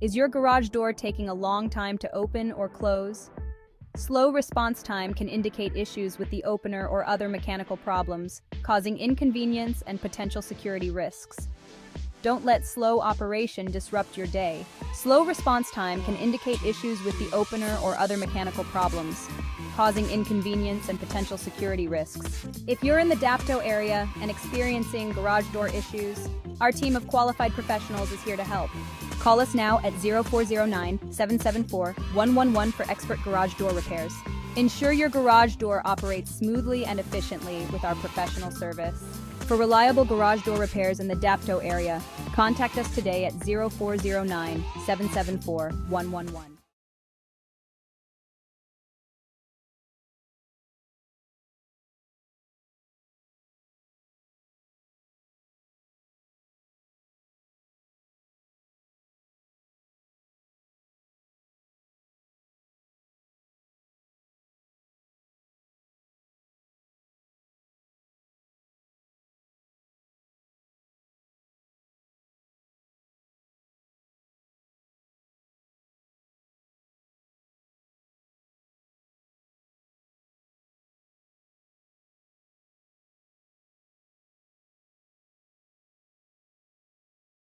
Is your garage door taking a long time to open or close? Slow response time can indicate issues with the opener or other mechanical problems, causing inconvenience and potential security risks. Don't let slow operation disrupt your day. Slow response time can indicate issues with the opener or other mechanical problems, causing inconvenience and potential security risks. If you're in the Dapto area and experiencing garage door issues, our team of qualified professionals is here to help. Call us now at 0409-774-111 for expert garage door repairs. Ensure your garage door operates smoothly and efficiently with our professional service. For reliable garage door repairs in the Dapto area, contact us today at 0409-774-111.